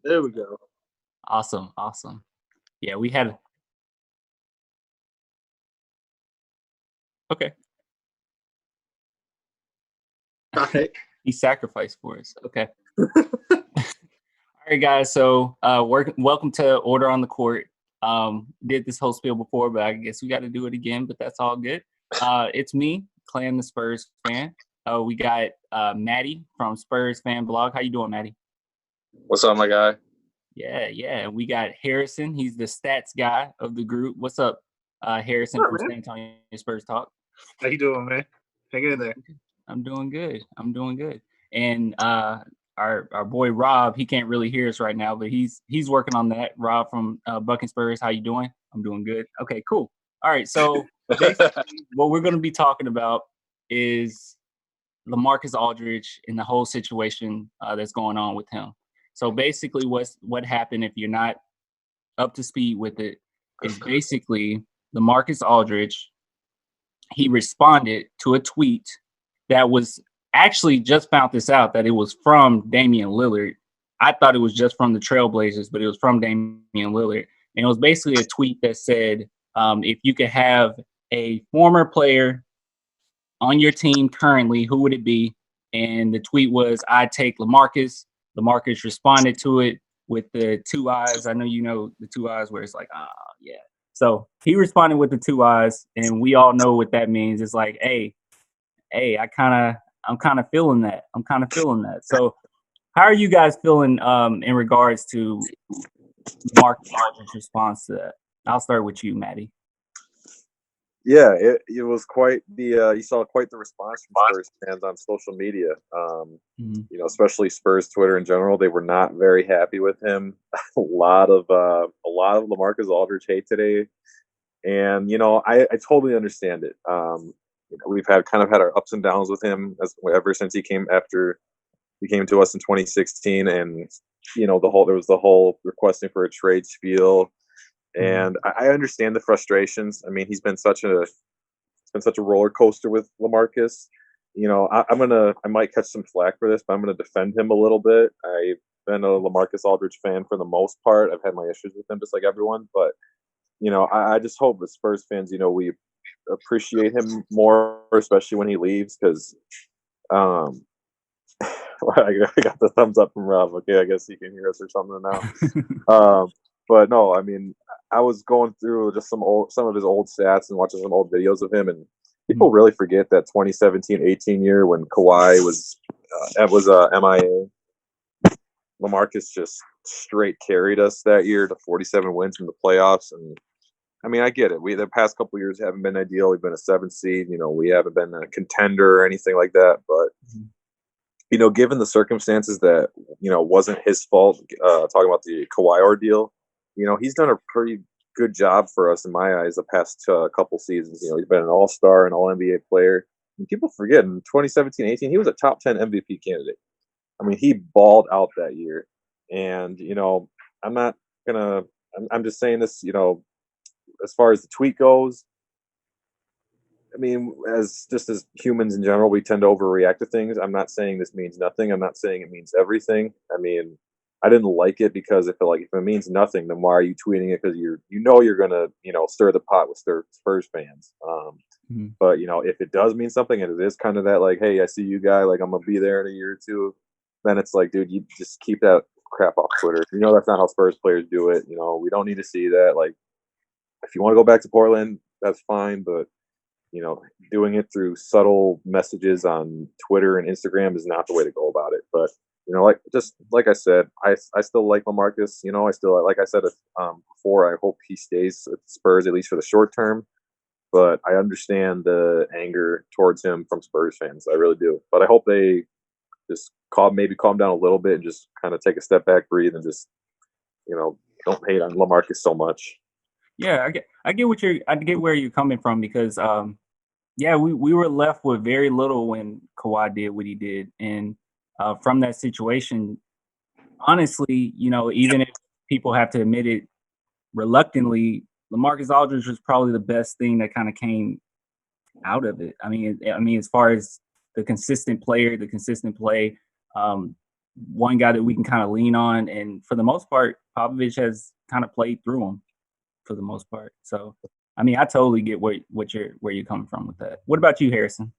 There we go. Awesome, awesome. Yeah, we had okay. All right. He sacrificed for us. Okay. All right, guys. So, welcome to Order on the Court. Did this whole spiel before, but I guess we got to do it again. But that's all good. It's me, Clan the Spurs fan. We got Maddie from Spurs Fan Blog. How you doing, Maddie? What's up, my guy? Yeah, yeah. And we got Harrison. He's the stats guy of the group. What's up, Harrison What from up, man? San Antonio Spurs Talk? How you doing, man? Hang in there. I'm doing good. I'm doing good. And our boy Rob, he can't really hear us right now, but he's working on that. Rob from Buck and Spurs, how you doing? I'm doing good. Okay, cool. All right. So basically, what we're going to be talking about is LaMarcus Aldridge and the whole situation that's going on with him. So basically, what happened if you're not up to speed with it is basically LaMarcus Aldridge. He responded to a tweet that was actually just found this out that it was from Damian Lillard. I thought it was just from the Trailblazers, but it was from Damian Lillard. And it was basically a tweet that said, if you could have a former player on your team currently, who would it be? And the tweet was, I'd take LaMarcus. LaMarcus responded to it with the two eyes. I know you know the two eyes where it's like, yeah. So he responded with the two eyes, and we all know what that means. It's like, hey, I'm kind of feeling that. I'm kind of feeling that. So how are you guys feeling in regards to Marcus Aldridge's response to that? I'll start with you, Maddie. Yeah, it was quite the you saw quite the response from Spurs fans on social media. Especially Spurs Twitter in general. They were not very happy with him. A lot of LaMarcus Aldridge hate today, and I totally understand it. We've had our ups and downs with him ever since he came to us in 2016, and there was the whole requesting for a trade spiel. And I understand the frustrations. I mean, it's been such a roller coaster with LaMarcus. I might catch some flack for this, but I'm gonna defend him a little bit. I've been a LaMarcus Aldridge fan for the most part. I've had my issues with him, just like everyone, but I just hope as Spurs fans, we appreciate him more, especially when he leaves, because um, I got the thumbs up from Rob. Okay, I guess he can hear us or something now. But no, I mean, I was going through just some of his old stats and watching some old videos of him, and people really forget that 2017-18 year when Kawhi was MIA. LaMarcus just straight carried us that year to 47 wins in the playoffs, and I mean, I get it. The past couple of years haven't been ideal. We've been a 7th seed. We haven't been a contender or anything like that, but. Given the circumstances that, wasn't his fault, talking about the Kawhi ordeal, he's done a pretty good job for us in my eyes the past couple seasons. He's been an all-star, an all-NBA player. And people forget in 2017-18, he was a top 10 MVP candidate. I mean, he balled out that year. And, I'm not going to, I'm just saying this, as far as the tweet goes, I mean, as humans in general, we tend to overreact to things. I'm not saying this means nothing. I'm not saying it means everything. I mean, I didn't like it because I feel like if it means nothing, then why are you tweeting it? Because you're gonna stir the pot with Spurs fans. But if it does mean something and it is kind of that like, hey, I see you guy, like I'm gonna be there in a year or two, then it's like, dude, you just keep that crap off Twitter. That's not how Spurs players do it. We don't need to see that. Like, if you want to go back to Portland, that's fine, but doing it through subtle messages on Twitter and Instagram is not the way to go about it. But like I said, I still like LaMarcus. I still, like I said before, I hope he stays at Spurs at least for the short term. But I understand the anger towards him from Spurs fans. I really do. But I hope they just calm down a little bit and just kind of take a step back, breathe, and just don't hate on LaMarcus so much. Yeah, I get where you're coming from because yeah, we were left with very little when Kawhi did what he did, and from that situation, honestly, even if people have to admit it reluctantly, LaMarcus Aldridge was probably the best thing that kind of came out of it. I mean, as far as the consistent player, the consistent play, one guy that we can kind of lean on. And for the most part, Popovich has kind of played through him for the most part. So, I mean, I totally get where you're coming from with that. What about you, Harrison?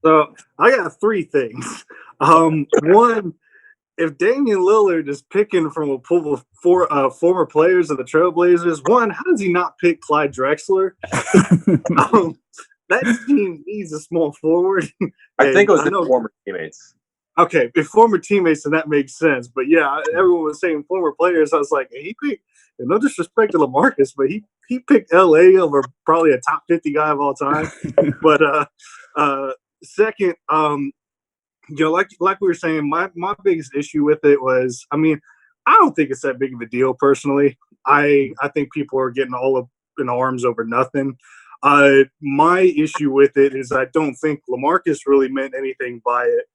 So I got three things. One, if Damian Lillard is picking from a pool of former players of the Trailblazers, one, how does he not pick Clyde Drexler? That team needs a small forward. I think it was his former teammates. Okay, if former teammates, then that makes sense. But yeah, everyone was saying former players. I was like, he picked, and no disrespect to LaMarcus, but he picked LA over probably a top 50 guy of all time. But second, like we were saying, my biggest issue with it was, I mean, I don't think it's that big of a deal personally. I think people are getting all up in arms over nothing. My issue with it is I don't think LaMarcus really meant anything by it.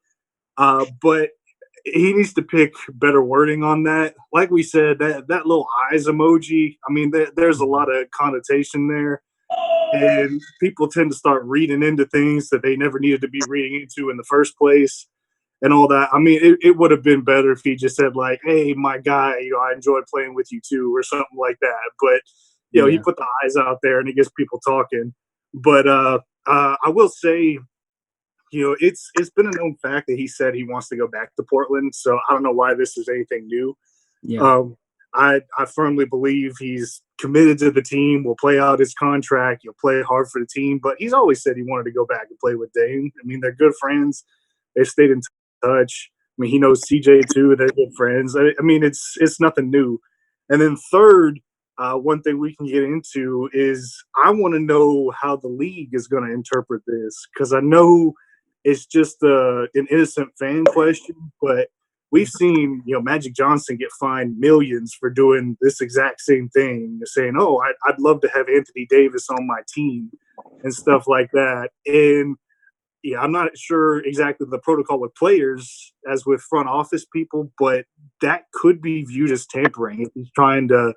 But he needs to pick better wording on that. Like we said, that little eyes emoji, I mean, there's a lot of connotation there. And people tend to start reading into things that they never needed to be reading into in the first place and all that. I mean, it would have been better if he just said, like, hey, my guy, I enjoyed playing with you too, or something like that. But, he put the eyes out there and it gets people talking. But I will say, it's been a known fact that he said he wants to go back to Portland. So I don't know why this is anything new. Yeah. I firmly believe he's committed to the team, will play out his contract, he'll play hard for the team, but he's always said he wanted to go back and play with Dame. I mean, they're good friends. They've stayed in touch. I mean, he knows CJ too. They're good friends. I mean, it's nothing new. And then third, one thing we can get into is I want to know how the league is going to interpret this, because I know it's just an innocent fan question, but we've seen, Magic Johnson get fined millions for doing this exact same thing, saying, "Oh, I'd love to have Anthony Davis on my team," and stuff like that. And yeah, I'm not sure exactly the protocol with players as with front office people, but that could be viewed as tampering if he's trying to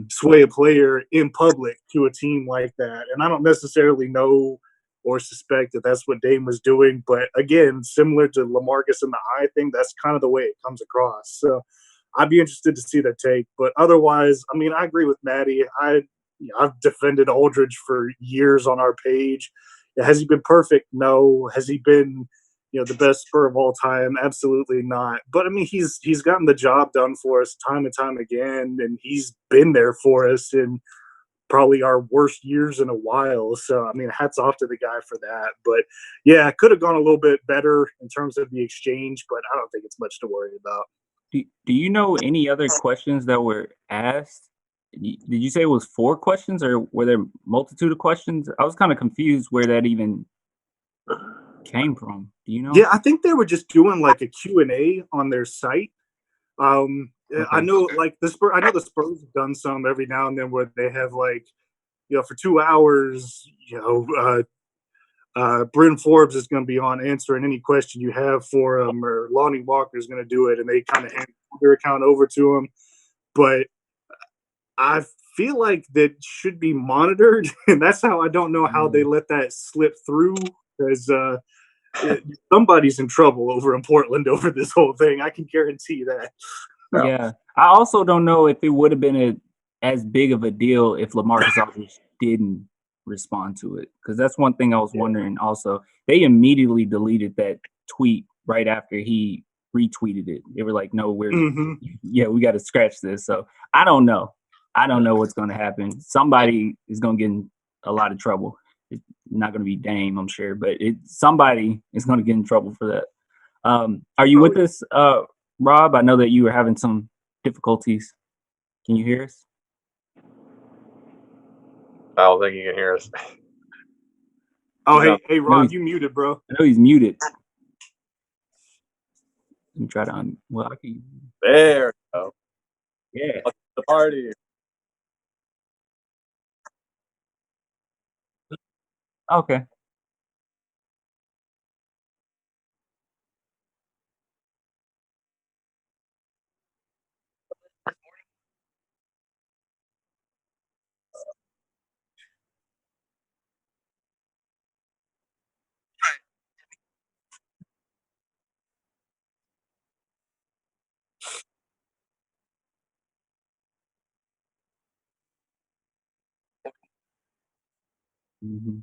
sway a player in public to a team like that. And I don't necessarily know or suspect that that's what Dame was doing. But again, similar to LaMarcus and the eye thing, that's kind of the way it comes across. So I'd be interested to see their take. But otherwise, I mean, I agree with Maddie. I've defended Aldridge for years on our page. Has he been perfect? No. Has he been, the best Spur of all time? Absolutely not. But I mean, he's gotten the job done for us time and time again, and he's been there for us in probably our worst years in a while. So I mean, hats off to the guy for that. But yeah, it could have gone a little bit better in terms of the exchange, but I don't think it's much to worry about. Do you know any other questions that were asked? Did you say it was 4 questions, or were there multitude of questions? I was kind of confused where that even came from. Do you know? Yeah, I think they were just doing like a Q&A on their site. Okay. I know like the Spurs have done some every now and then where they have like, for 2 hours, Bryn Forbes is going to be on answering any question you have for him, or Lonnie Walker is going to do it, and they kind of hand their account over to him. But I feel like that should be monitored, and that's how I don't know how they let that slip through, because somebody's in trouble over in Portland over this whole thing. I can guarantee that. Yeah. I also don't know if it would have been as big of a deal if LaMarcus Aldridge didn't respond to it, because that's one thing I was wondering. Also, they immediately deleted that tweet right after he retweeted it. They were like, "No, we got to scratch this." So I don't know what's going to happen. Somebody is going to get in a lot of trouble. It's not going to be Dame, I'm sure, but somebody is going to get in trouble for that. Are you with us, Rob? I know that you were having some difficulties. Can you hear us? I don't think you can hear us. Oh, hey, Rob, you muted, bro. I know he's muted. Let me try to I can. There we go. Yeah. The party. Okay. Mhm.